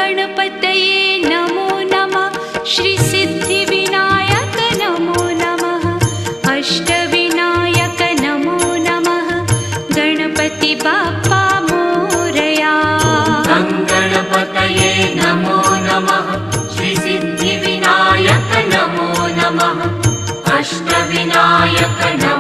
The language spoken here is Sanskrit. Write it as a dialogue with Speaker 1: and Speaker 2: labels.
Speaker 1: गणपतये नमो नमः। श्री सिद्धिविनायक नमो नमः। अष्टविनायक नमो नमः। गणपति बाप्पा मोरया।
Speaker 2: गणपतये नमो नमः। श्री सिद्धिविनायक नमो नमः। अष्टविनायक नमो